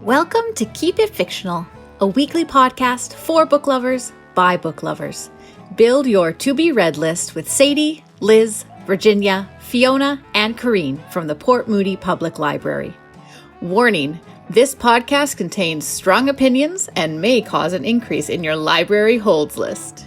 Welcome to Keep It Fictional, a weekly podcast for book lovers by book lovers. Build your to-be-read list with Sadie, Liz, Virginia, Fiona, and Corrine from the Port Moody Public Library. Warning, this podcast contains strong opinions and may cause an increase in your library holds list.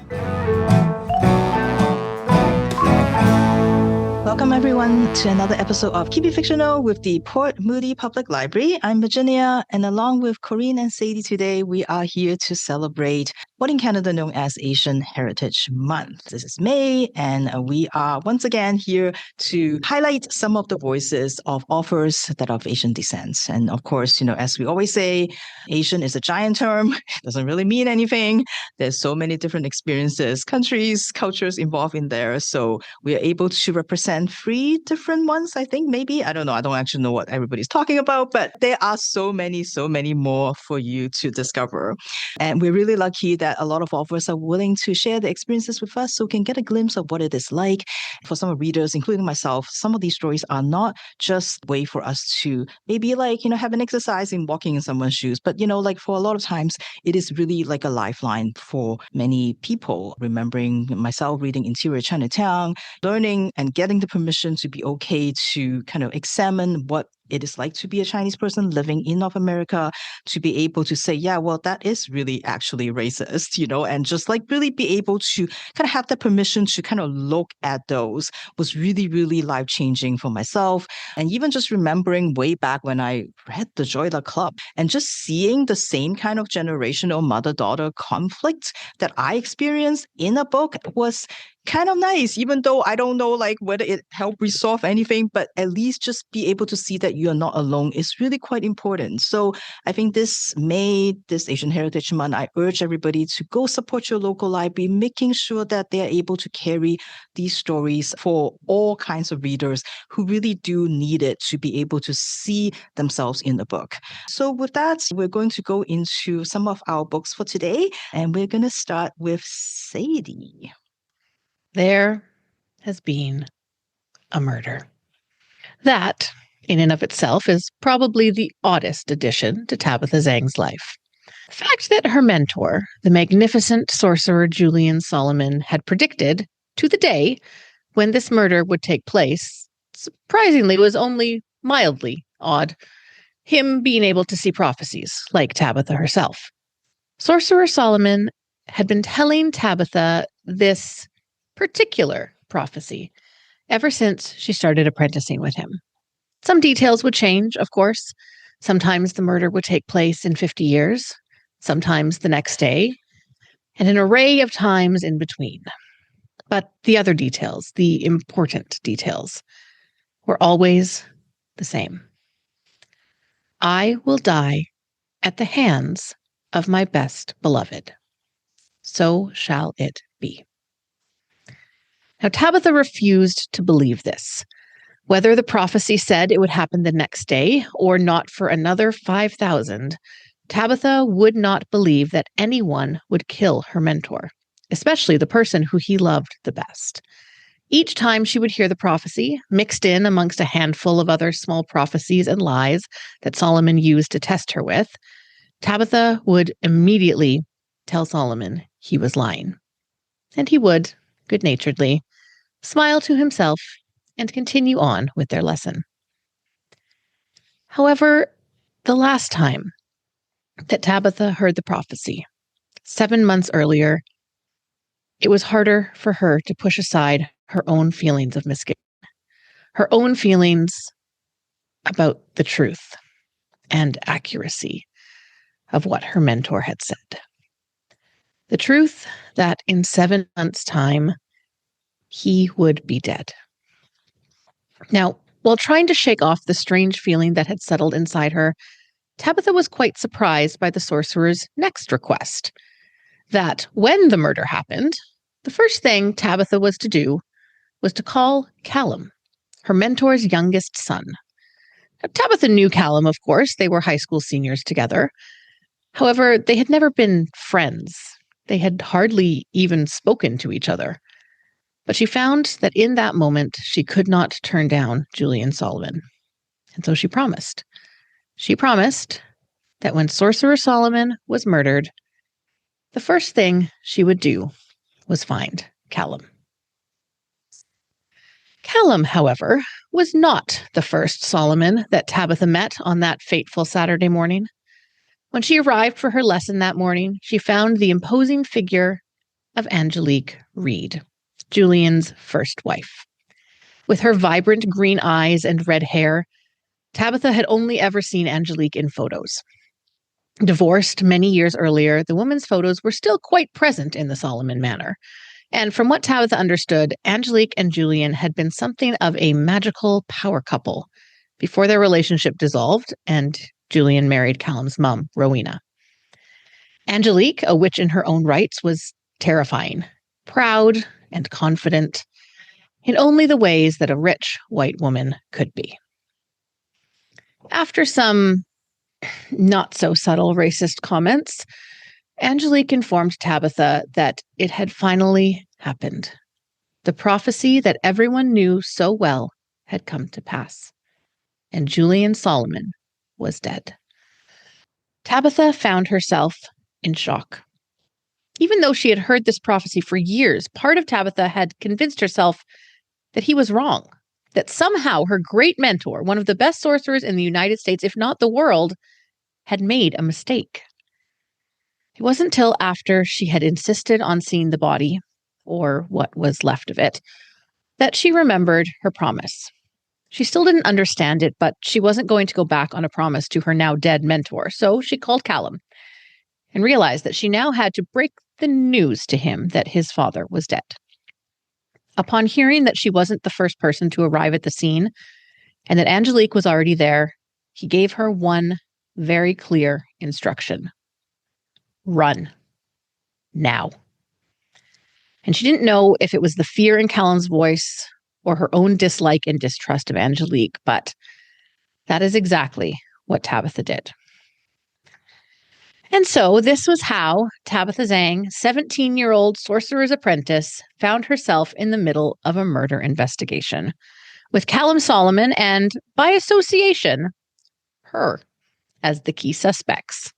Welcome everyone to another episode of Keep It Fictional with the Port Moody Public Library. I'm Virginia, and along with Corrine and Sadie today, we are here to celebrate what in Canada known as Asian Heritage Month. This is May, and we are once again here to highlight some of the voices of authors that are of Asian descent. And of course, as we always say, Asian is a giant term. It doesn't really mean anything. There's so many different experiences, countries, cultures involved in there. So we are able to represent 3 different ones, I think, maybe. I don't know. I don't actually know what everybody's talking about, but there are so many more for you to discover. And we're really lucky that a lot of authors are willing to share their experiences with us so we can get a glimpse of what it is like. For some of readers, including myself, some of these stories are not just a way for us to maybe have an exercise in walking in someone's shoes, but for a lot of times, it is really like a lifeline for many people. Remembering myself reading Interior Chinatown, learning and getting the permission to be okay to kind of examine what it is like to be a Chinese person living in North America, to be able to say, yeah, well, that is really actually racist, and just really be able to kind of have the permission to kind of look at those was really, really life-changing for myself. And even just remembering way back when I read The Joy Luck Club and just seeing the same kind of generational mother-daughter conflict that I experienced in a book was kind of nice, even though I don't know whether it helped resolve anything, but at least just be able to see that you're not alone is really quite important. So I think this Asian Heritage Month, I urge everybody to go support your local library, making sure that they are able to carry these stories for all kinds of readers who really do need it to be able to see themselves in the book. So with that, we're going to go into some of our books for today, and we're going to start with Sadie. There has been a murder. That, in and of itself, is probably the oddest addition to Tabitha Zhang's life. The fact that her mentor, the magnificent sorcerer Julian Solomon, had predicted, to the day, when this murder would take place, surprisingly was only mildly odd. Him being able to see prophecies, like Tabitha herself. Sorcerer Solomon had been telling Tabitha this particular prophecy ever since she started apprenticing with him. Some details would change, of course. Sometimes the murder would take place in 50 years, sometimes the next day, and an array of times in between. But the other details, the important details, were always the same. I will die at the hands of my best beloved. So shall it be. Now, Tabitha refused to believe this. Whether the prophecy said it would happen the next day or not for another 5,000, Tabitha would not believe that anyone would kill her mentor, especially the person who he loved the best. Each time she would hear the prophecy, mixed in amongst a handful of other small prophecies and lies that Solomon used to test her with, Tabitha would immediately tell Solomon he was lying. And he would, good-naturedly, smile to himself and continue on with their lesson. However, the last time that Tabitha heard the prophecy, 7 months earlier, it was harder for her to push aside her own feelings of misgiving, her own feelings about the truth and accuracy of what her mentor had said. The truth that in 7 months' time, he would be dead. Now, while trying to shake off the strange feeling that had settled inside her, Tabitha was quite surprised by the sorcerer's next request, that when the murder happened, the first thing Tabitha was to do was to call Callum, her mentor's youngest son. Now, Tabitha knew Callum, of course. They were high school seniors together. However, they had never been friends. They had hardly even spoken to each other. But she found that in that moment, she could not turn down Julian Solomon. And so she promised. She promised that when Sorcerer Solomon was murdered, the first thing she would do was find Callum. Callum, however, was not the first Solomon that Tabitha met on that fateful Saturday morning. When she arrived for her lesson that morning, she found the imposing figure of Angelique Reed, Julian's first wife. With her vibrant green eyes and red hair, Tabitha had only ever seen Angelique in photos. Divorced many years earlier, the woman's photos were still quite present in the Solomon manor. And from what Tabitha understood, Angelique and Julian had been something of a magical power couple before their relationship dissolved and Julian married Callum's mom, Rowena. Angelique, a witch in her own rights, was terrifying, proud and confident in only the ways that a rich white woman could be. After some not so subtle racist comments, Angelique informed Tabitha that it had finally happened. The prophecy that everyone knew so well had come to pass, and Julian Solomon was dead. Tabitha found herself in shock. Even though she had heard this prophecy for years, part of Tabitha had convinced herself that he was wrong, that somehow her great mentor, one of the best sorcerers in the United States, if not the world, had made a mistake. It wasn't until after she had insisted on seeing the body, or what was left of it, that she remembered her promise. She still didn't understand it, but she wasn't going to go back on a promise to her now dead mentor, so she called Callum and realized that she now had to break the news to him that his father was dead. Upon hearing that she wasn't the first person to arrive at the scene and that Angelique was already there, he gave her one very clear instruction. Run. Now. And she didn't know if it was the fear in Callum's voice or her own dislike and distrust of Angelique, but that is exactly what Tabitha did. And so this was how Tabitha Zhang, 17-year-old sorcerer's apprentice, found herself in the middle of a murder investigation with Callum Solomon and, by association, her as the key suspects.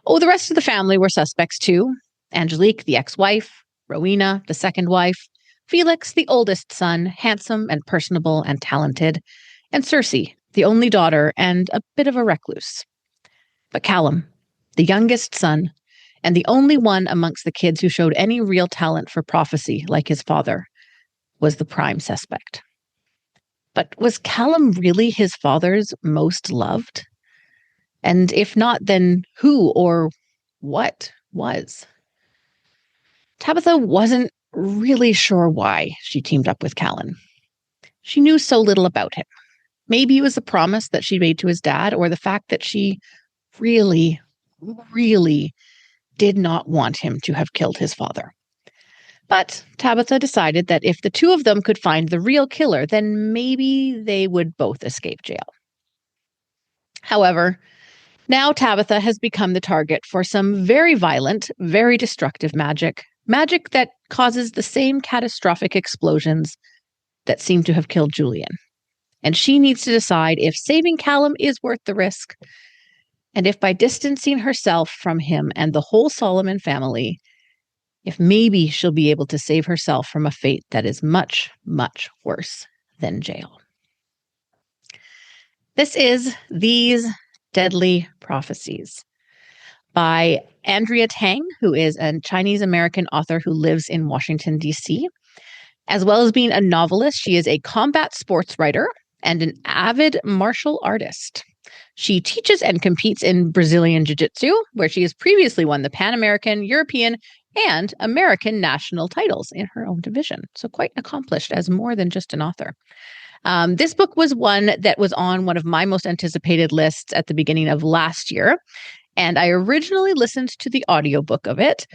Oh, the rest of the family were suspects too. Angelique, the ex-wife, Rowena, the second wife, Felix, the oldest son, handsome and personable and talented, and Circe, the only daughter and a bit of a recluse. But Callum, the youngest son, and the only one amongst the kids who showed any real talent for prophecy like his father, was the prime suspect. But was Callum really his father's most loved? And if not, then who or what was? Tabitha wasn't really sure why she teamed up with Callum. She knew so little about him. Maybe it was the promise that she made to his dad, or the fact that she really did not want him to have killed his father. But Tabitha decided that if the two of them could find the real killer, then maybe they would both escape jail. However, now Tabitha has become the target for some very violent, very destructive magic that causes the same catastrophic explosions that seem to have killed Julian. And she needs to decide if saving Callum is worth the risk, and if by distancing herself from him and the whole Solomon family, if maybe she'll be able to save herself from a fate that is much, much worse than jail. This is These Deadly Prophecies by Andrea Tang, who is a Chinese-American author who lives in Washington, D.C. As well as being a novelist, she is a combat sports writer and an avid martial artist. She teaches and competes in Brazilian Jiu-Jitsu, where she has previously won the Pan American, European, and American national titles in her own division. So quite accomplished as more than just an author. This book was one that was on one of my most anticipated lists at the beginning of last year. And I originally listened to the audiobook of it.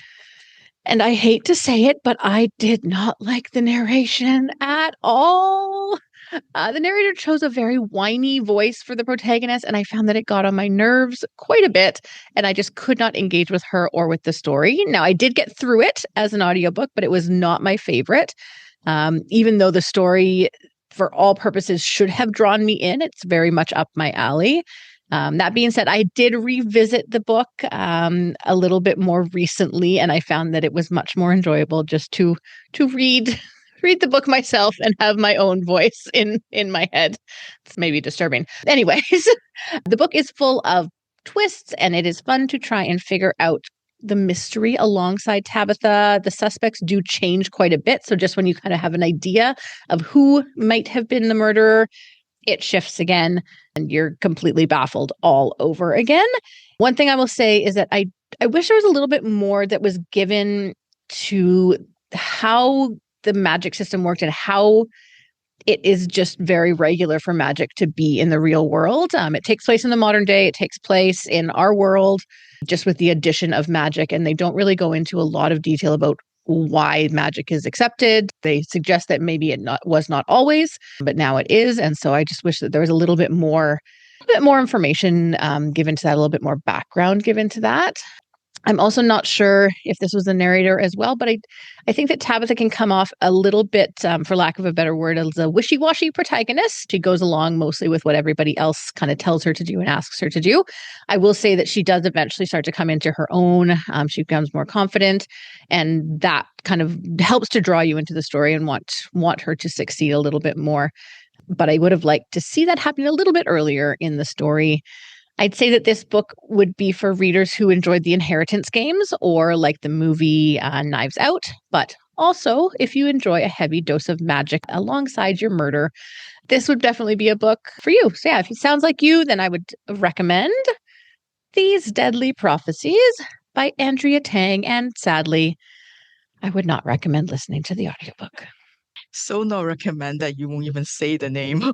And I hate to say it, but I did not like the narration at all. The narrator chose a very whiny voice for the protagonist, and I found that it got on my nerves quite a bit, and I just could not engage with her or with the story. Now, I did get through it as an audiobook, but it was not my favorite. Even though the story, for all purposes, should have drawn me in, it's very much up my alley. That being said, I did revisit the book a little bit more recently, and I found that it was much more enjoyable just to read the book myself and have my own voice in my head. It's maybe disturbing. Anyways, the book is full of twists, and it is fun to try and figure out the mystery alongside Tabitha. The suspects do change quite a bit. So just when you kind of have an idea of who might have been the murderer, it shifts again and you're completely baffled all over again. One thing I will say is that I wish there was a little bit more that was given to how the magic system worked and how it is just very regular for magic to be in the real world. It takes place in the modern day. It takes place in our world, just with the addition of magic. And they don't really go into a lot of detail about why magic is accepted. They suggest that maybe it was not always, but now it is. And so I just wish that there was a little bit more information given to that, a little bit more background given to that. I'm also not sure if this was the narrator as well, but I think that Tabitha can come off a little bit, for lack of a better word, as a wishy-washy protagonist. She goes along mostly with what everybody else kind of tells her to do and asks her to do. I will say that she does eventually start to come into her own. She becomes more confident, and that kind of helps to draw you into the story and want her to succeed a little bit more. But I would have liked to see that happen a little bit earlier in the story. I'd say that this book would be for readers who enjoyed the Inheritance games or like the movie Knives Out, but also if you enjoy a heavy dose of magic alongside your murder, this would definitely be a book for you. So yeah, if it sounds like you, then I would recommend These Deadly Prophecies by Andrea Tang, and sadly, I would not recommend listening to the audiobook. So not recommend that you won't even say the name. Well,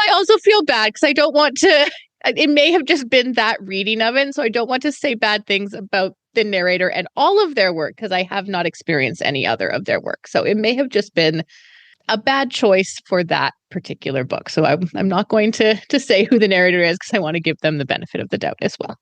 I also feel bad because I don't want to. It may have just been that reading of it, so I don't want to say bad things about the narrator and all of their work because I have not experienced any other of their work. So it may have just been a bad choice for that particular book. So I'm not going to say who the narrator is because I want to give them the benefit of the doubt as well.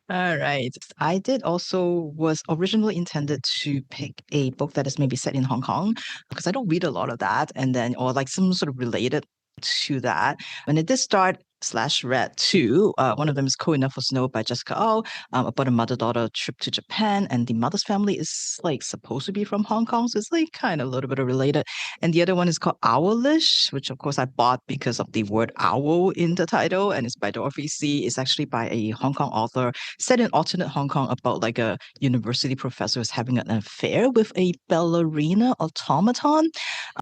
All right. I was originally intended to pick a book that is maybe set in Hong Kong because I don't read a lot of that, or like some sort of related to that. And it did start /read two. One of them is Cold Enough for Snow by Jessica Oh, about a mother-daughter trip to Japan, and the mother's family is like supposed to be from Hong Kong, so it's like kind of a little bit of related. And the other one is called Owlish, which of course I bought because of the word owl in the title, and it's by Dorothy C. It's actually by a Hong Kong author set in alternate Hong Kong about like a university professor is having an affair with a ballerina automaton,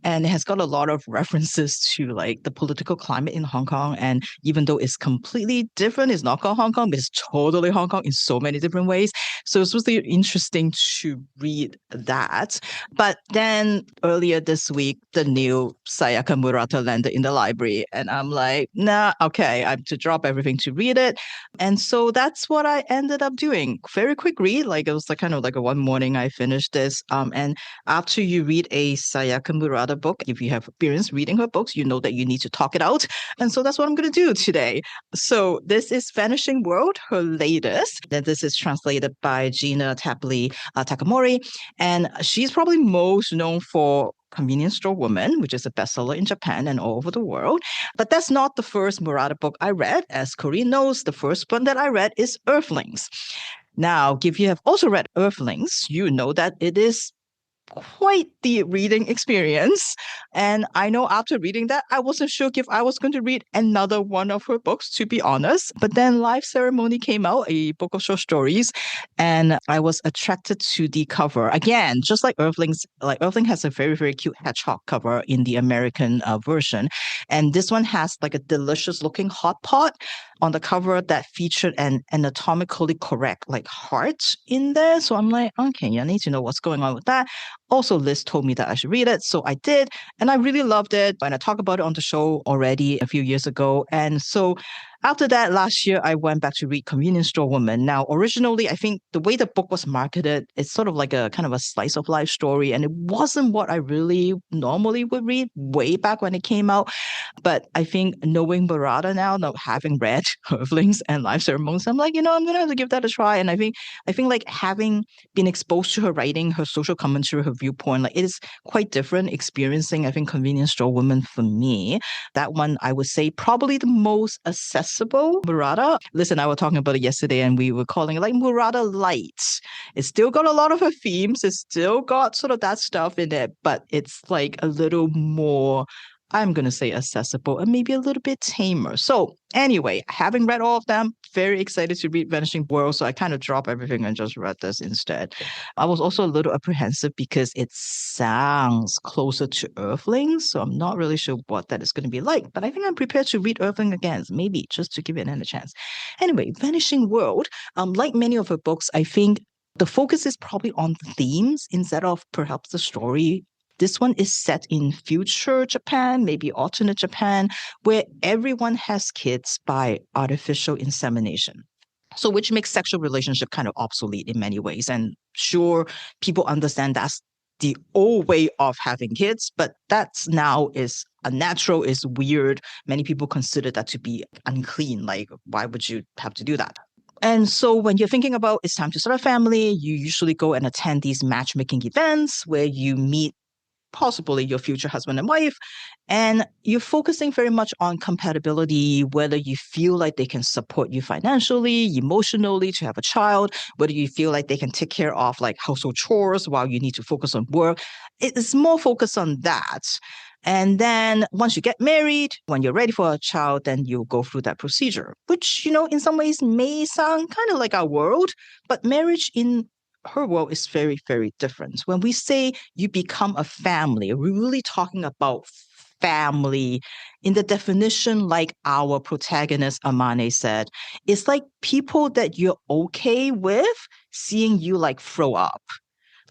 and it has got a lot of references to like the political climate in Hong Kong. And even though it's completely different, it's not called Hong Kong, but it's totally Hong Kong in so many different ways. So it's really interesting to read that. But then earlier this week, the new Sayaka Murata landed in the library, and I'm like, nah, okay, I have to drop everything to read it. And so that's what I ended up doing. Very quick read. Like it was like kind of like a one morning I finished this. And after you read a Sayaka Murata book, if you have experience reading her books, you know that you need to talk it out. And so that's what I'm going to do today. So this is Vanishing World, her latest. Then this is translated by Ginny Tapley Takemori. And she's probably most known for Convenience Store Woman, which is a bestseller in Japan and all over the world. But that's not the first Murata book I read. As Corinne knows, the first one that I read is Earthlings. Now, if you have also read Earthlings, you know that it is quite the reading experience. And I know after reading that, I wasn't sure if I was going to read another one of her books, to be honest. But then Life Ceremony came out, a book of short stories, and I was attracted to the cover. Again, just like Earthlings, like Earthling has a very, very cute hedgehog cover in the American version. And this one has like a delicious looking hot pot on the cover that featured an anatomically correct like heart in there. So I'm like, okay, I need to know what's going on with that. Also, Liz told me that I should read it, so I did, and I really loved it. And I talked about it on the show already a few years ago. And so after that, last year, I went back to read Convenience Store Woman. Now, originally, I think the way the book was marketed, it's sort of like a kind of a slice of life story, and it wasn't what I really normally would read way back when it came out. But I think knowing Murata now, having read Earthlings and Life Ceremonies, I'm like, I'm going to have to give that a try. And I think like having been exposed to her writing, her social commentary, her viewpoint, like it is quite different experiencing, I think, Convenience Store Woman for me. That one, I would say, probably the most accessible accessible. Murata, Liz and I were talking about it yesterday, and we were calling it like Murata Light. It's still got a lot of her themes. It's still got sort of that stuff in it, but it's like a little more, I'm going to say, accessible and maybe a little bit tamer. So anyway, having read all of them, very excited to read Vanishing World. So I kind of dropped everything and just read this instead. I was also a little apprehensive because it sounds closer to Earthlings. So I'm not really sure what that is going to be like. But I think I'm prepared to read Earthling again, maybe just to give it another chance. Anyway, Vanishing World, like many of her books, I think the focus is probably on themes instead of perhaps the story. This one is set in future Japan, maybe alternate Japan, where everyone has kids by artificial insemination. So which makes sexual relationship kind of obsolete in many ways. And sure, people understand that's the old way of having kids, but that's now is unnatural, is weird. Many people consider that to be unclean. Like, why would you have to do that? And so when you're thinking about it's time to start a family, you usually go and attend these matchmaking events where you meet possibly your future husband and wife, and you're focusing very much on compatibility, whether you feel like they can support you financially, emotionally to have a child, whether you feel like they can take care of like household chores while you need to focus on work. It's more focused on that. And then once you get married, when you're ready for a child, then you'll go through that procedure, which, in some ways may sound kind of like our world, but marriage in her world is very, very different. When we say you become a family, we're really talking about family in the definition like our protagonist Amane said. It's like people that you're okay with seeing you like throw up.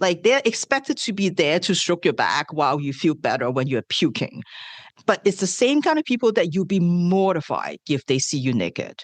Like they're expected to be there to stroke your back while you feel better when you're puking. But it's the same kind of people that you'll be mortified if they see you naked.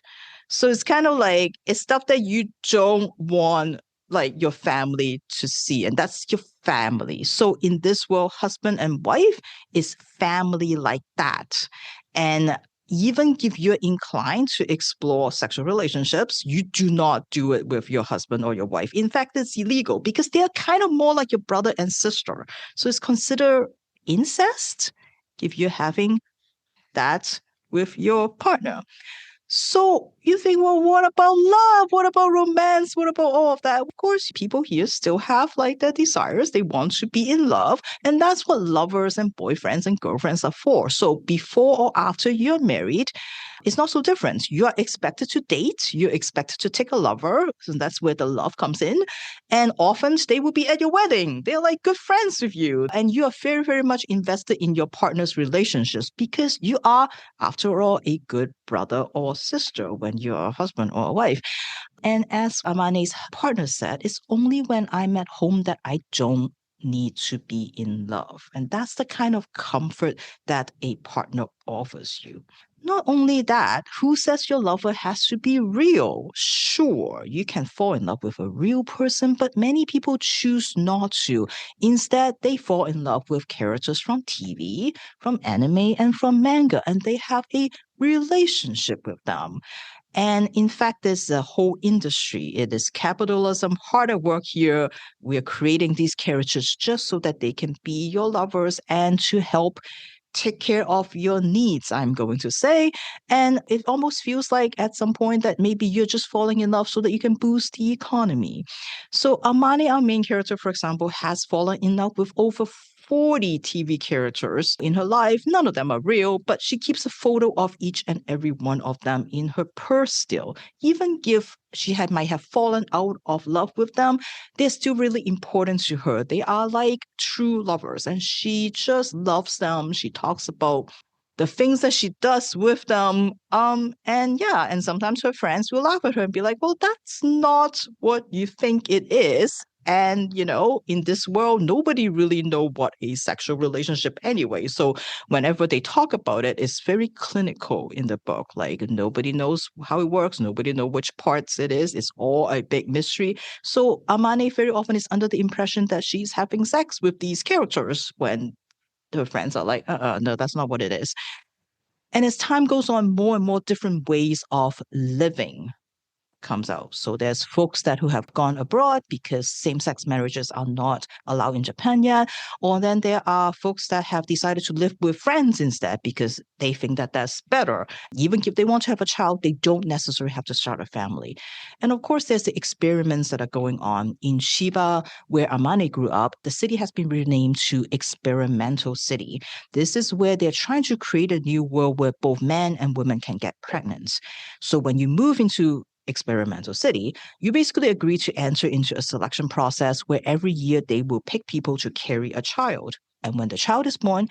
So it's kind of like, it's stuff that you don't want like your family to see, and that's your family. So in this world, husband and wife is family like that. And even if you're inclined to explore sexual relationships, you do not do it with your husband or your wife. In fact, it's illegal because they're kind of more like your brother and sister. So it's considered incest if you're having that with your partner. So you think, well, what about love? What about romance? What about all of that? Of course, people here still have like their desires. They want to be in love. And that's what lovers and boyfriends and girlfriends are for. So before or after you're married, it's not so different. You are expected to date. You're expected to take a lover. So that's where the love comes in. And often they will be at your wedding. They're like good friends with you. And you are very, very much invested in your partner's relationships because you are, after all, a good brother or sister when you're a husband or a wife. And as Amane's partner said, it's only when I'm at home that I don't need to be in love. And that's the kind of comfort that a partner offers you. Not only that, who says your lover has to be real? Sure, you can fall in love with a real person, but many people choose not to. Instead, they fall in love with characters from TV, from anime, and from manga, and they have a relationship with them. And in fact, there's a whole industry. It is capitalism, hard at work here. We are creating these characters just so that they can be your lovers and to help take care of your needs, I'm going to say. And it almost feels like at some point that maybe you're just falling in love so that you can boost the economy. So Amani, our main character, for example, has fallen in love with over 40 TV characters in her life. None of them are real, but she keeps a photo of each and every one of them in her purse still. Even if she might have fallen out of love with them, they're still really important to her. They are like true lovers, and she just loves them. She talks about the things that she does with them. And sometimes her friends will laugh at her and be like, well, that's not what you think it is. And, in this world, nobody really know what a sexual relationship anyway. So whenever they talk about it, it's very clinical in the book. Like nobody knows how it works. Nobody know which parts it is. It's all a big mystery. So Amane very often is under the impression that she's having sex with these characters when her friends are like, no, that's not what it is. And as time goes on, more and more different ways of living comes out. So there's folks that who have gone abroad because same-sex marriages are not allowed in Japan yet, or then there are folks that have decided to live with friends instead because they think that that's better. Even if they want to have a child, they don't necessarily have to start a family. And of course, there's the experiments that are going on in Chiba, where Amane grew up. The city has been renamed to Experimental City. This is where they're trying to create a new world where both men and women can get pregnant. So when you move into Experimental City, you basically agree to enter into a selection process where every year they will pick people to carry a child. And when the child is born,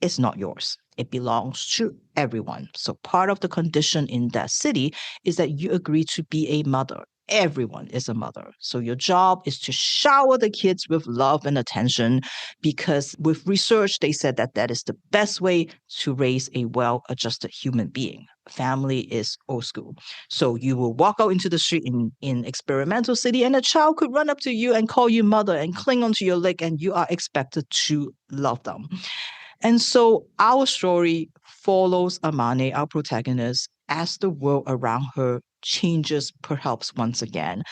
it's not yours. It belongs to everyone. So part of the condition in that city is that you agree to be a mother. Everyone is a mother. So your job is to shower the kids with love and attention, because with research, they said that that is the best way to raise a well-adjusted human being. Family is old school. So you will walk out into the street in Experimental City and a child could run up to you and call you mother and cling onto your leg, and you are expected to love them. And so our story follows Amane, our protagonist, as the world around her changes perhaps once again,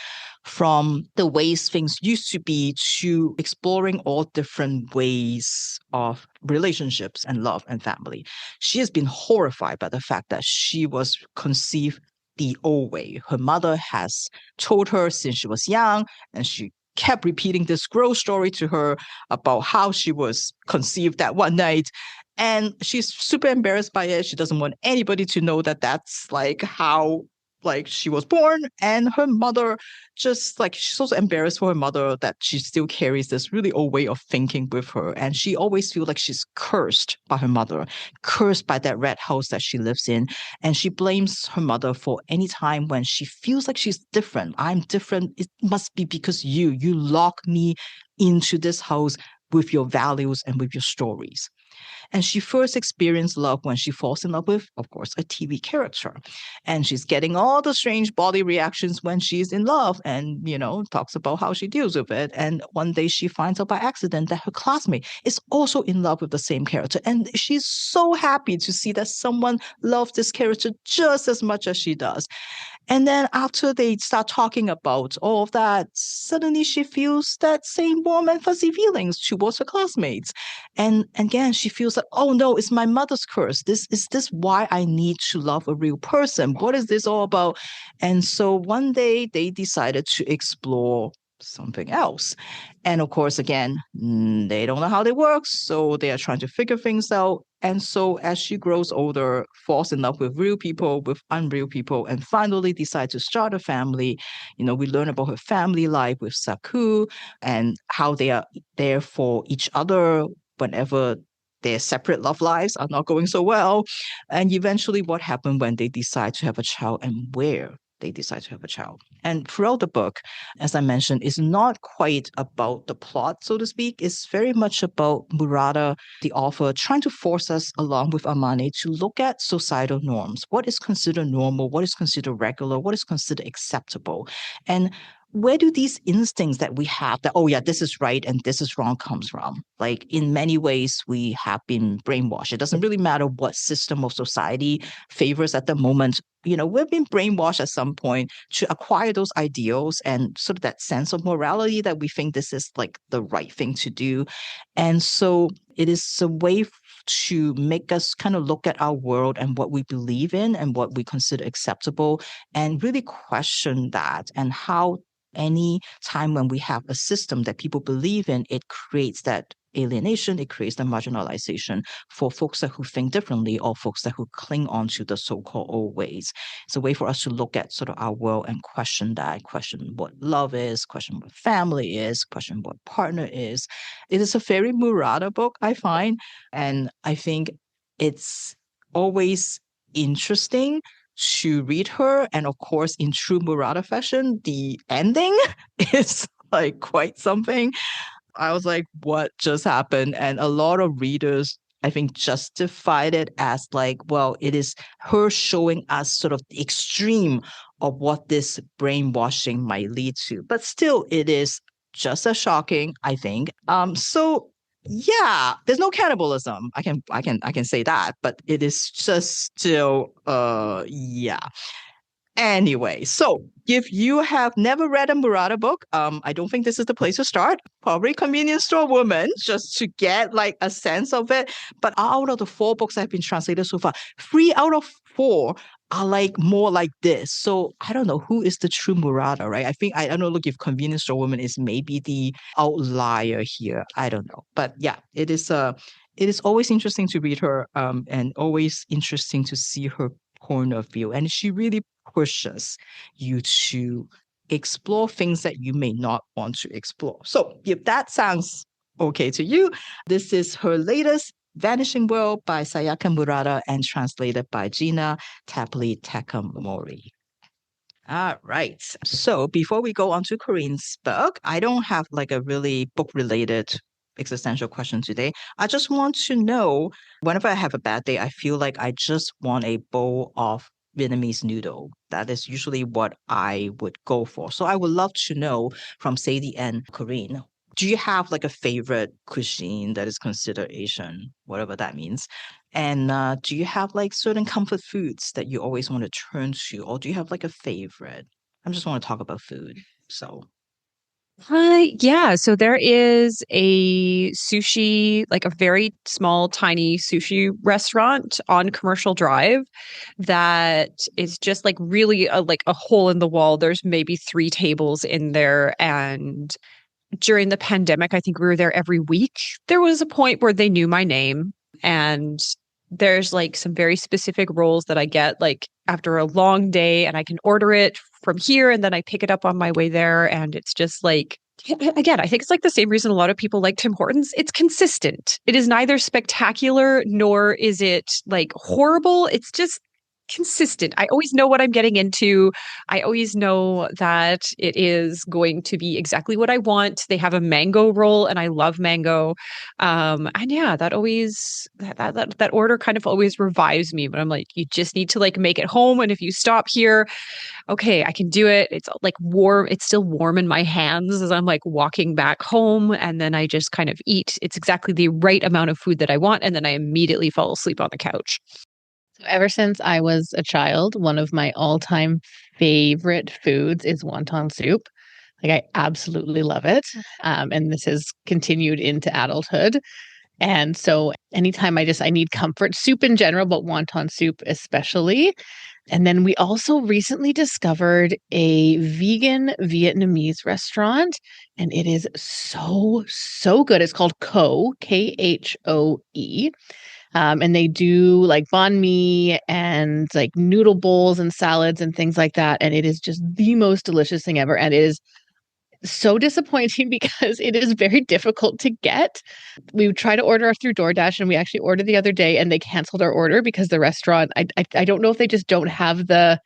from the ways things used to be to exploring all different ways of relationships and love and family. She has been horrified by the fact that she was conceived the old way. Her mother has told her since she was young, and she kept repeating this gross story to her about how she was conceived that one night. And she's super embarrassed by it. She doesn't want anybody to know that that's like how like she was born. And her mother just like, she's so embarrassed for her mother that she still carries this really old way of thinking with her. And she always feels like she's cursed by her mother, cursed by that red house that she lives in. And she blames her mother for any time when she feels like she's different. I'm different. It must be because you lock me into this house with your values and with your stories. And she first experienced love when she falls in love with, of course, a TV character. And she's getting all the strange body reactions when she's in love and, talks about how she deals with it. And one day she finds out by accident that her classmate is also in love with the same character. And she's so happy to see that someone loves this character just as much as she does. And then after they start talking about all of that, suddenly she feels that same warm and fuzzy feelings towards her classmates. And again, she feels like, oh no, it's my mother's curse. Is this why I need to love a real person? What is this all about? And so one day they decided to explore something else. And of course, again, they don't know how they work, so they are trying to figure things out. And so as she grows older, falls in love with real people, with unreal people, and finally decides to start a family. We learn about her family life with Saku and how they are there for each other whenever their separate love lives are not going so well. And eventually what happened when they decide to have a child and where they decide to have a child. And throughout the book, as I mentioned, is not quite about the plot, so to speak. It's very much about Murata, the author, trying to force us along with Amane to look at societal norms. What is considered normal? What is considered regular? What is considered acceptable? And where do these instincts that we have that, oh yeah, this is right and this is wrong comes from? Like in many ways, we have been brainwashed. It doesn't really matter what system of society favors at the moment. We've been brainwashed at some point to acquire those ideals and sort of that sense of morality that we think this is like the right thing to do. And so it is a way to make us kind of look at our world and what we believe in and what we consider acceptable and really question that, and how any time when we have a system that people believe in, it creates that alienation, it creates the marginalization for folks who think differently or folks who cling on to the so-called old ways. It's a way for us to look at sort of our world and question that, question what love is, question what family is, question what partner is. It is a very Murata book, I find, and I think it's always interesting to read her. And of course, in true Murata fashion, the ending is like quite something. I was like, what just happened? And a lot of readers, I think, justified it as like, well, it is her showing us sort of the extreme of what this brainwashing might lead to. But still, it is just as shocking, I think. So yeah, there's no cannibalism. I can say that, but it is just still yeah. Anyway, so if you have never read a Murata book, I don't think this is the place to start. Probably Convenience Store Woman, just to get like a sense of it. But out of the 4 books that have been translated so far, 3 out of 4 are like more like this. So I don't know who is the true Murata, right? I don't know. Look, if Convenience Store Woman is maybe the outlier here. I don't know, but yeah, it is always interesting to read her, and always interesting to see her point of view, and she really pushes you to explore things that you may not want to explore. So if that sounds okay to you, this is her latest Vanishing World by Sayaka Murata and translated by Ginny Tapley Takemori. All right. So before we go on to Corinne's book, I don't have like a really book-related existential question today. I just want to know, whenever I have a bad day, I feel like I just want a bowl of Vietnamese noodle. That is usually what I would go for. So I would love to know from Sadie and Corinne, do you have like a favorite cuisine that is considered Asian, whatever that means? And do you have like certain comfort foods that you always want to turn to, or do you have like a favorite? I just want to talk about food. So Yeah. So there is a sushi, like a very small, tiny sushi restaurant on Commercial Drive that is just like really like a hole in the wall. There's maybe 3 tables in there. And during the pandemic, I think we were there every week. There was a point where they knew my name, and there's like some very specific rolls that I get like after a long day, and I can order it from here and then I pick it up on my way there. And it's just like, again, I think it's like the same reason a lot of people like Tim Hortons. It's consistent. It is neither spectacular nor is it like horrible. It's just consistent. I always know what I'm getting into. I always know that it is going to be exactly what I want. They have a mango roll and I love mango. And yeah, that order kind of always revives me, but I'm like, you just need to like make it home. And if you stop here, okay, I can do it. It's like warm. It's still warm in my hands as I'm like walking back home. And then I just kind of eat. It's exactly the right amount of food that I want. And then I immediately fall asleep on the couch. So ever since I was a child, one of my all-time favorite foods is wonton soup. Like I absolutely love it. And this has continued into adulthood. And so anytime I need comfort soup in general, but wonton soup especially. And then we also recently discovered a vegan Vietnamese restaurant, and it is so good. It's called Khoe. And they do like banh mi and like noodle bowls and salads and things like that. And it is just the most delicious thing ever. And it is so disappointing because it is very difficult to get. We try to order through DoorDash, and we actually ordered the other day and they canceled our order because the restaurant, I don't know if they just don't have the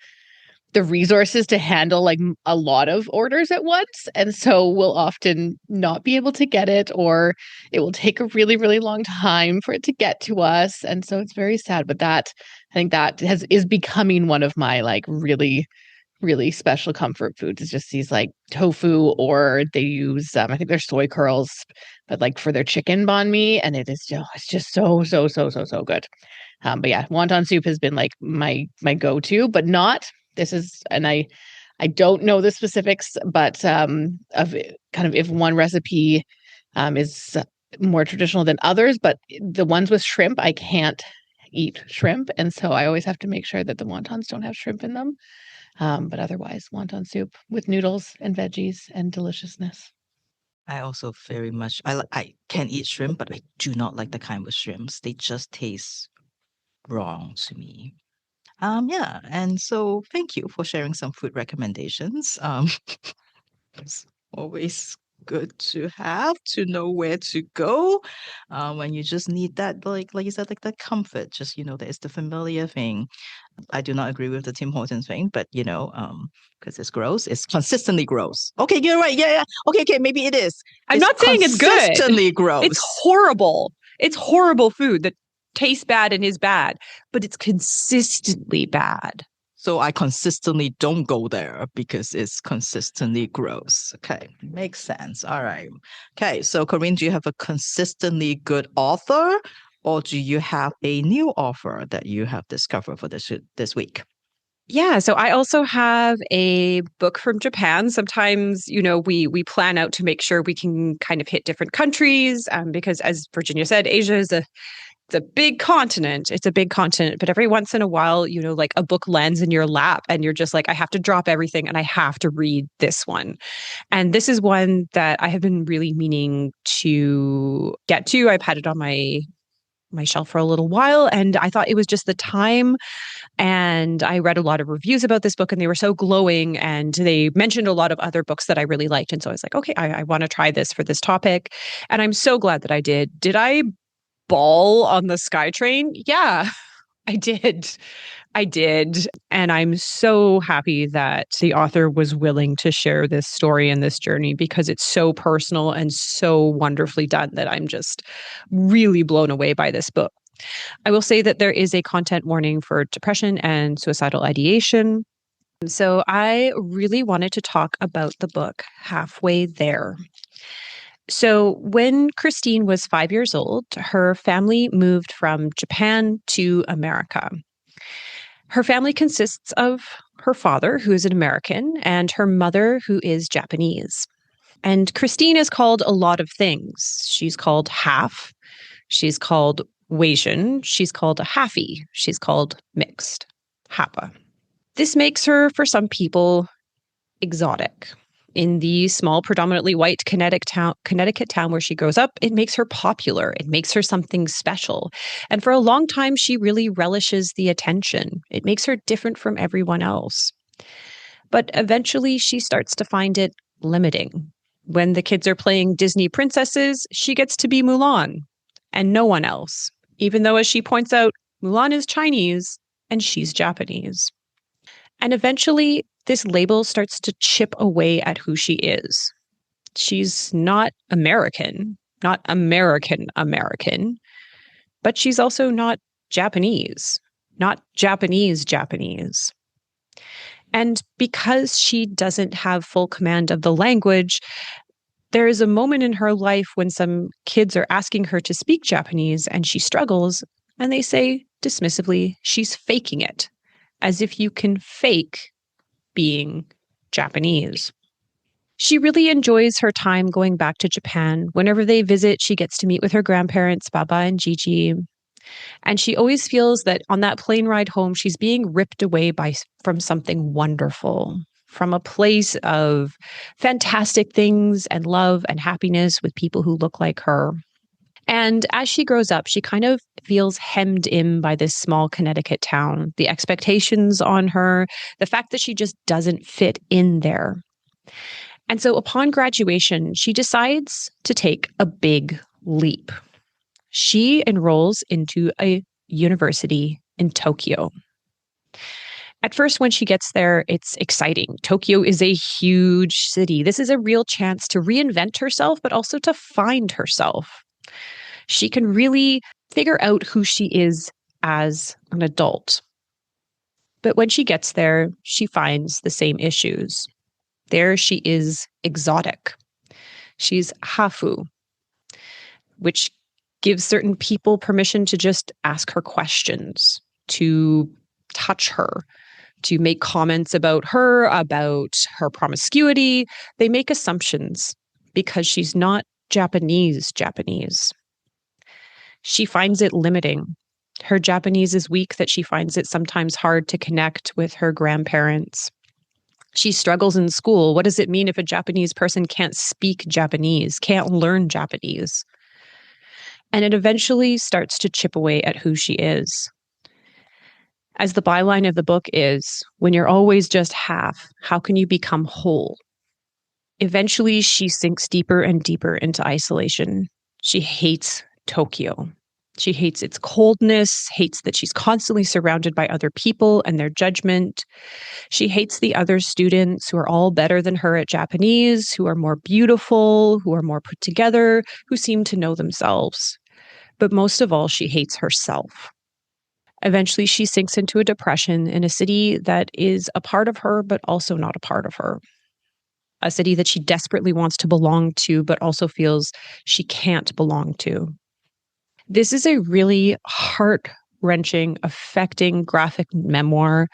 resources to handle like a lot of orders at once. And so we'll often not be able to get it, or it will take a really, really long time for it to get to us. And so it's very sad. But I think that is becoming one of my like really, really special comfort foods, is just these like tofu, or they use, I think they're soy curls, but like for their chicken banh mi. And it's just so good. But yeah, wonton soup has been like my go-to, but not, this is, and I don't know the specifics, but of kind of if one recipe is more traditional than others, but the ones with shrimp, I can't eat shrimp. And so I always have to make sure that the wontons don't have shrimp in them. But otherwise, wonton soup with noodles and veggies and deliciousness. I also very much, I can eat shrimp, but I do not like the kind with shrimps. They just taste wrong to me. Yeah, and so thank you for sharing some food recommendations. It's always good to know where to go when you just need that, like you said, like that comfort. Just there's the familiar thing. I do not agree with the Tim Hortons thing, but because it's gross, it's consistently gross. Okay, you're right. Yeah. Okay, maybe it is. I'm not saying it's good. Consistently gross. It's horrible. It's horrible food that tastes bad and is bad, but it's consistently bad. So I consistently don't go there because it's consistently gross. Okay, makes sense. All right. Okay, so Corinne, do you have a consistently good author, or do you have a new author that you have discovered for this week? Yeah, so I also have a book from Japan. Sometimes, we plan out to make sure we can kind of hit different countries, because as Virginia said, Asia is it's a big continent. It's a big continent, but every once in a while, like a book lands in your lap and you're just like, I have to drop everything and I have to read this one. And this is one that I have been really meaning to get to. I've had it on my shelf for a little while, and I thought it was just the time. And I read a lot of reviews about this book and they were so glowing, and they mentioned a lot of other books that I really liked. And so I was like, okay, I want to try this for this topic. And I'm so glad that I did. Did I bawl on the SkyTrain? Yeah, I did. I did. And I'm so happy that the author was willing to share this story and this journey, because it's so personal and so wonderfully done that I'm just really blown away by this book. I will say that there is a content warning for depression and suicidal ideation. So I really wanted to talk about the book Halfway There. So when Christine was 5 years old, her family moved from Japan to America. Her family consists of her father, who is an American, and her mother, who is Japanese. And Christine is called a lot of things. She's called half. She's called Wasian. She's called a halfie. She's called mixed. Hapa. This makes her, for some people, exotic. In the small, predominantly white Connecticut town where she grows up, it makes her popular. It makes her something special. And for a long time, she really relishes the attention. It makes her different from everyone else. But eventually, she starts to find it limiting. When the kids are playing Disney princesses, she gets to be Mulan and no one else, even though, as she points out, Mulan is Chinese and she's Japanese. And eventually, this label starts to chip away at who she is. She's not American, not American, but she's also not Japanese, not Japanese. And because she doesn't have full command of the language, there is a moment in her life when some kids are asking her to speak Japanese and she struggles, and they say dismissively, she's faking it, as if you can fake being Japanese. She really enjoys her time going back to Japan. Whenever they visit, she gets to meet with her grandparents, Baba and Gigi. And she always feels that on that plane ride home, she's being ripped away from something wonderful, from a place of fantastic things and love and happiness with people who look like her. And as she grows up, she kind of feels hemmed in by this small Connecticut town, the expectations on her, the fact that she just doesn't fit in there. And so upon graduation, she decides to take a big leap. She enrolls into a university in Tokyo. At first, when she gets there, it's exciting. Tokyo is a huge city. This is a real chance to reinvent herself, but also to find herself. She can really figure out who she is as an adult. But when she gets there, she finds the same issues. There she is exotic. She's hafu, which gives certain people permission to just ask her questions, to touch her, to make comments about her promiscuity. They make assumptions because she's not Japanese. She finds it limiting. Her Japanese is weak, that she finds it sometimes hard to connect with her grandparents. She struggles in school. What does it mean if a Japanese person can't speak Japanese, can't learn Japanese? And it eventually starts to chip away at who she is. As the byline of the book is, when you're always just half, how can you become whole? Eventually, she sinks deeper and deeper into isolation. She hates Tokyo. She hates its coldness, hates that she's constantly surrounded by other people and their judgment. She hates the other students who are all better than her at Japanese, who are more beautiful, who are more put together, who seem to know themselves. But most of all, she hates herself. Eventually, she sinks into a depression in a city that is a part of her, but also not a part of her. A city that she desperately wants to belong to, but also feels she can't belong to. This is a really heart-wrenching, affecting graphic memoir.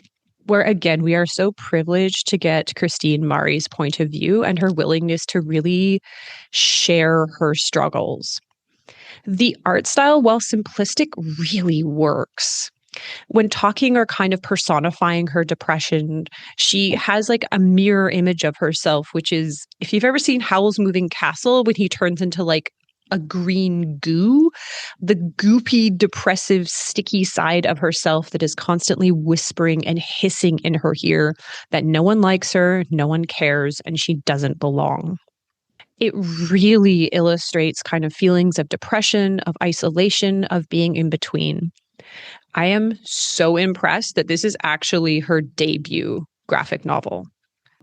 where again, we are so privileged to get Christine Mari's point of view and her willingness to really share her struggles. The art style, while simplistic, really works. When talking or kind of personifying her depression, she has like a mirror image of herself, which is, if you've ever seen Howl's Moving Castle, when he turns into like a green goo, the goopy, depressive, sticky side of herself that is constantly whispering and hissing in her ear that no one likes her, no one cares, and she doesn't belong. It really illustrates kind of feelings of depression, of isolation, of being in between. I am so impressed that this is actually her debut graphic novel.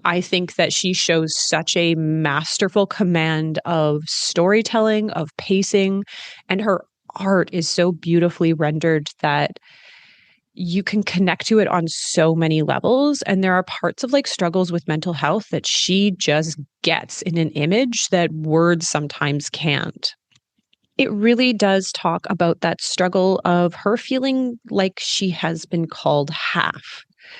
I think that she shows such a masterful command of storytelling, of pacing, and her art is so beautifully rendered that you can connect to it on so many levels. And there are parts of like struggles with mental health that she just gets in an image that words sometimes can't. It really does talk about that struggle of her feeling like she has been called half.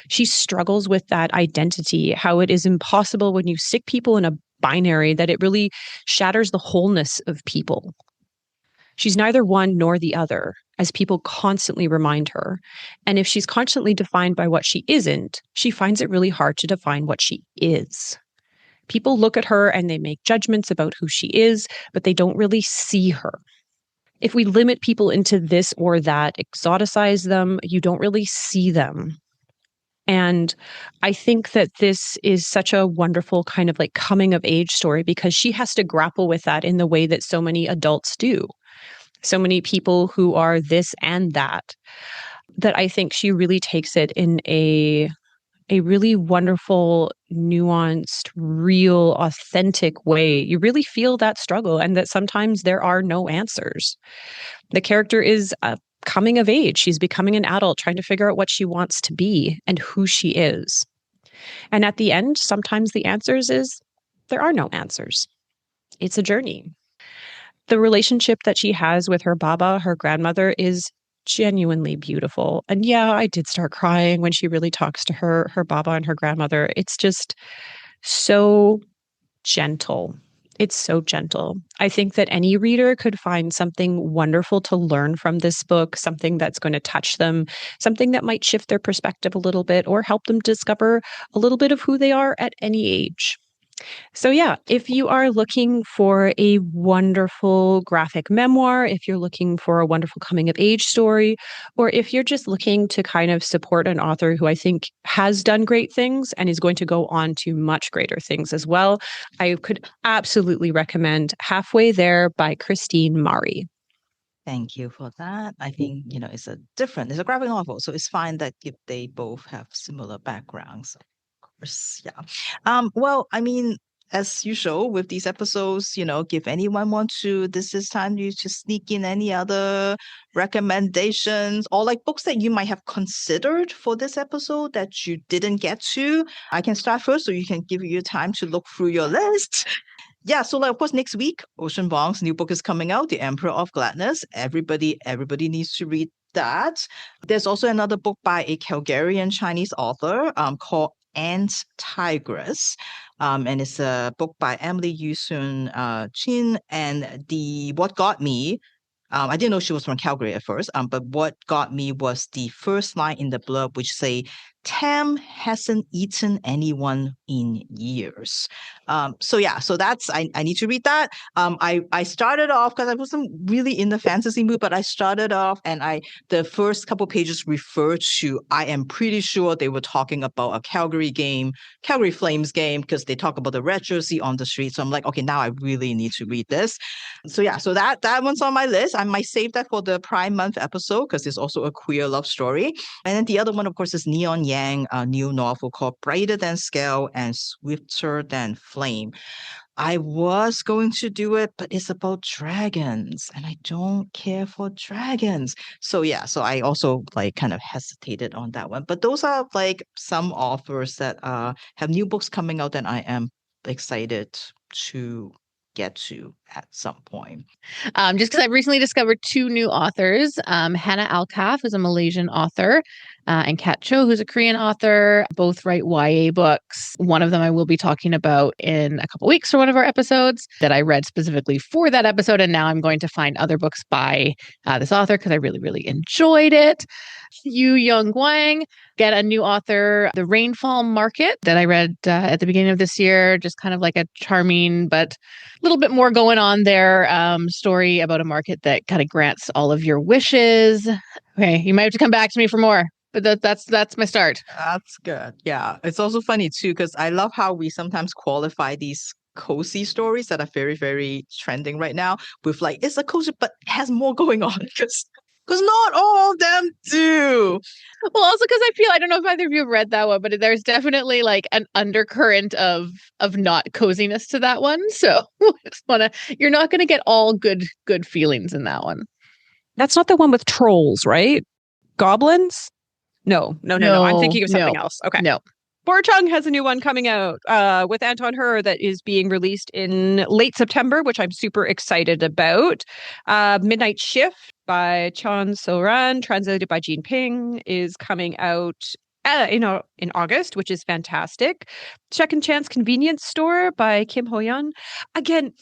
She struggles with that identity, how it is impossible when you stick people in a binary that it really shatters the wholeness of people. She's neither one nor the other, as people constantly remind her. And if she's constantly defined by what she isn't, she finds it really hard to define what she is. People look at her and they make judgments about who she is, but they don't really see her. If we limit people into this or that, exoticize them, you don't really see them. And I think that this is such a wonderful kind of like coming of age story because she has to grapple with that in the way that so many adults do. So many people who are this and that I think she really takes it in a really wonderful, nuanced, real, authentic way. You really feel that struggle and that sometimes there are no answers. The character is coming of age. She's becoming an adult, trying to figure out what she wants to be and who she is. And at the end, sometimes the answers is there are no answers. It's a journey. The relationship that she has with her Baba, her grandmother, is genuinely beautiful. And yeah, I did start crying when she really talks to her Baba and her grandmother. It's just so gentle. It's so gentle. I think that any reader could find something wonderful to learn from this book, something that's going to touch them, something that might shift their perspective a little bit or help them discover a little bit of who they are at any age. So, yeah, if you are looking for a wonderful graphic memoir, if you're looking for a wonderful coming of age story, or if you're just looking to kind of support an author who I think has done great things and is going to go on to much greater things as well, I could absolutely recommend Halfway There by Christine Mari. Thank you for that. I think, it's it's a graphic novel, so it's fine that if they both have similar backgrounds. Of course, yeah. Well, I mean, as usual with these episodes, if anyone wants to, this is time you to sneak in any other recommendations or like books that you might have considered for this episode that you didn't get to. I can start first so you can give you time to look through your list. Yeah, so like of course next week, Ocean Vuong's new book is coming out, The Emperor of Gladness. Everybody needs to read that. There's also another book by a Calgarian Chinese author called Ant Tigress. And it's a book by Emily Yusun Chin. And the What Got Me, I didn't know she was from Calgary at first, but what got me was the first line in the blurb, which say, Tam hasn't eaten anyone in years. So that's, I need to read that. I started off, because I wasn't really in the fantasy mood, but I started off and the first couple pages referred to, I am pretty sure they were talking about a Calgary Flames game, because they talk about the red jersey on the street. So I'm like, okay, now I really need to read this. So yeah, so that one's on my list. I might save that for the Prime Month episode because it's also a queer love story. And then the other one, of course, is Neon Yang, a new novel called Brighter Than Scale and Swifter Than Flame. I was going to do it, but it's about dragons, and I don't care for dragons. So yeah, so I also like kind of hesitated on that one. But those are like some authors that have new books coming out that I am excited to get to at some point. Just because I've recently discovered two new authors. Hannah Alkaf is a Malaysian author. and Kat Cho, who's a Korean author. Both write YA books. One of them I will be talking about in a couple weeks for one of our episodes that I read specifically for that episode. And now I'm going to find other books by this author because I really, really enjoyed it. Yu Young Wang, get a new author, The Rainfall Market, that I read at the beginning of this year. Just kind of like a charming, but a little bit more going on there. Story about a market that kind of grants all of your wishes. Okay, you might have to come back to me for more. But that's my start. That's good. Yeah. It's also funny too, because I love how we sometimes qualify these cozy stories that are very, very trending right now with like, it's a cozy, but it has more going on because not all of them do. Well, also because I don't know if either of you have read that one, but there's definitely like an undercurrent of not coziness to that one. So you're not gonna get all good feelings in that one. That's not the one with trolls, right? Goblins? No. I'm thinking of something else. Okay. No. Borchung has a new one coming out with Anton Hur that is being released in late September, which I'm super excited about. Midnight Shift by Chon So-ran, translated by Jean Ping, is coming out in August, which is fantastic. Second Chance Convenience Store by Kim Ho-yeon. Again,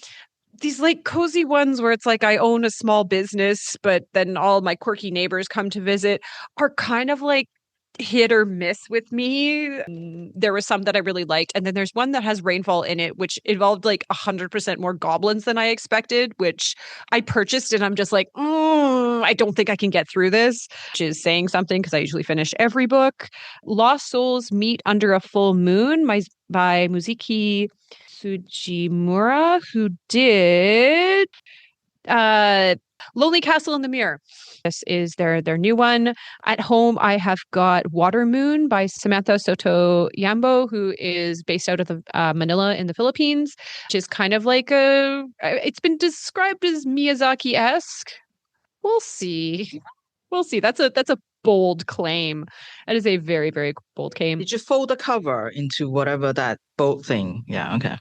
these like cozy ones where it's like I own a small business, but then all my quirky neighbors come to visit are kind of like hit or miss with me. There was some that I really liked. And then there's one that has rainfall in it, which involved like 100% more goblins than I expected, which I purchased. And I'm just like, I don't think I can get through this, which is saying something because I usually finish every book. Lost Souls Meet Under a Full Moon by Muziki Sujimura, who did Lonely Castle in the Mirror. This is their new one. At home, I have got Water Moon by Samantha Soto Yambo, who is based out of Manila in the Philippines, which is kind of like it's been described as Miyazaki-esque. We'll see. We'll see. That's a bold claim. That is a very, very bold claim. Did you fold the cover into whatever that bold thing? Yeah, okay.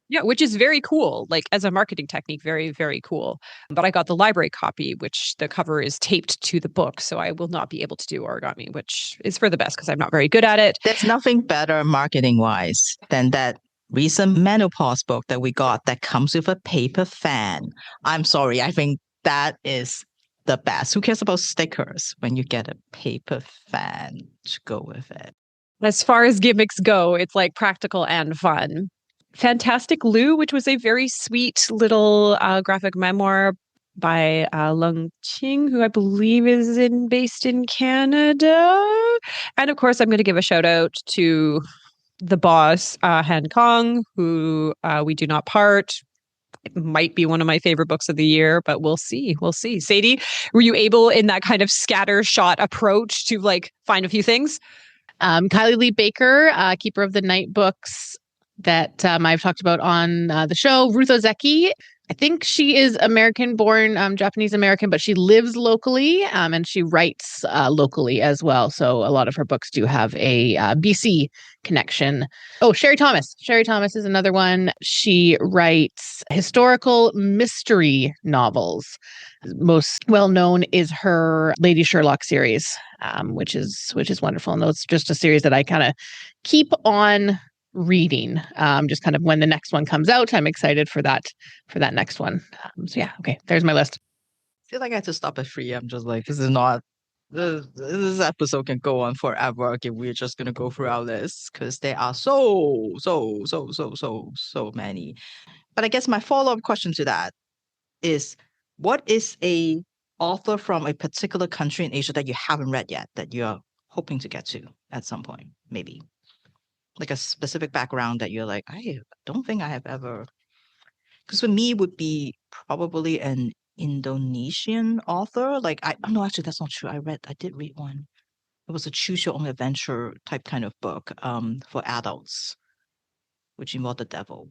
Yeah, which is very cool. Like as a marketing technique, very, very cool. But I got the library copy, which the cover is taped to the book. So I will not be able to do origami, which is for the best because I'm not very good at it. There's nothing better marketing wise than that recent menopause book that we got that comes with a paper fan. I'm sorry. I think that is the best. Who cares about stickers when you get a paper fan to go with it? As far as gimmicks go, it's like practical and fun. Fantastic Lou, which was a very sweet little graphic memoir by Lung Ching, who I believe is based in Canada. And of course, I'm going to give a shout out to the boss, Han Kong, who We Do Not Part. It might be one of my favorite books of the year, but we'll see. We'll see. Sadie, were you able in that kind of scatter shot approach to like find a few things? Kylie Lee Baker, Keeper of the Night books that I've talked about on the show. Ruth Ozeki, I think she is American-born, Japanese American, but she lives locally and she writes locally as well. So a lot of her books do have a BC connection. Oh, Sherry Thomas. Sherry Thomas is another one. She writes historical mystery novels. Most well known is her Lady Sherlock series, which is wonderful. And that's just a series that I kind of keep on reading, just kind of when the next one comes out. I'm excited for that next one. So yeah, okay, there's my list. I feel like I had to stop at 3. I'm just like, this this episode can go on forever. Okay, we're just gonna go through our list because there are so many. But I guess my follow-up question to that is, what is a author from a particular country in Asia that you haven't read yet that you're hoping to get to at some point, maybe? Like a specific background that you're like, I don't think I have ever. Because for me, would be probably an Indonesian author. Like, no, actually, that's not true. I did read one. It was a choose your own adventure type kind of book for adults, which involved the devil.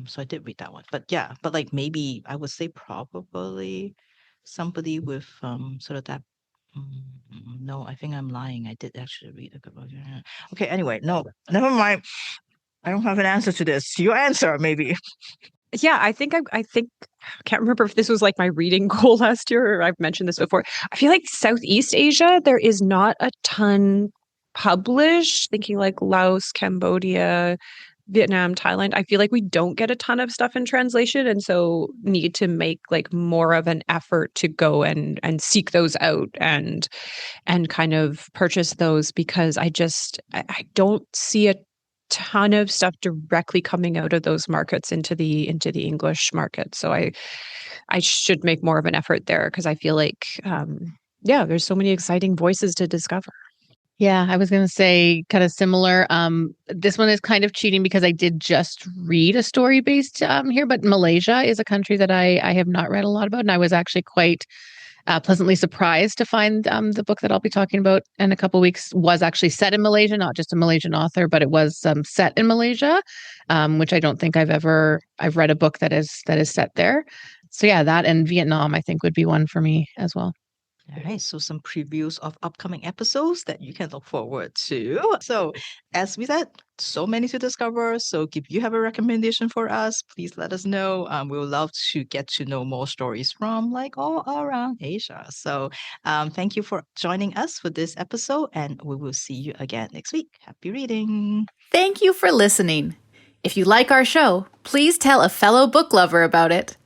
So I did read that one. But yeah, but like maybe I would say probably somebody with sort of that. No, I think I'm lying. I did actually read a good book. Okay, anyway, no, never mind. I don't have an answer to this. Your answer, maybe. Yeah, I can't remember if this was like my reading goal last year or I've mentioned this before. I feel like Southeast Asia, there is not a ton published, thinking like Laos, Cambodia, Vietnam, Thailand. I feel like we don't get a ton of stuff in translation, and so need to make like more of an effort to go and seek those out and kind of purchase those, because I don't see a ton of stuff directly coming out of those markets into the English market. So I should make more of an effort there, because I feel like yeah, there's so many exciting voices to discover. Yeah, I was going to say kind of similar. This one is kind of cheating because I did just read a story based here, but Malaysia is a country that I have not read a lot about, and I was actually quite pleasantly surprised to find the book that I'll be talking about in a couple of weeks was actually set in Malaysia, not just a Malaysian author, but it was set in Malaysia, which I don't think I've read a book that is set there. So yeah, that and Vietnam I think would be one for me as well. All right, so some previews of upcoming episodes that you can look forward to. So, as we said, so many to discover. So, if you have a recommendation for us, please let us know. We would love to get to know more stories from like all around Asia. So, thank you for joining us for this episode, and we will see you again next week. Happy reading. Thank you for listening. If you like our show, please tell a fellow book lover about it.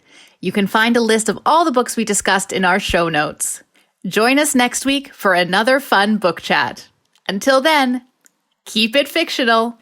You can find a list of all the books we discussed in our show notes. Join us next week for another fun book chat. Until then, keep it fictional.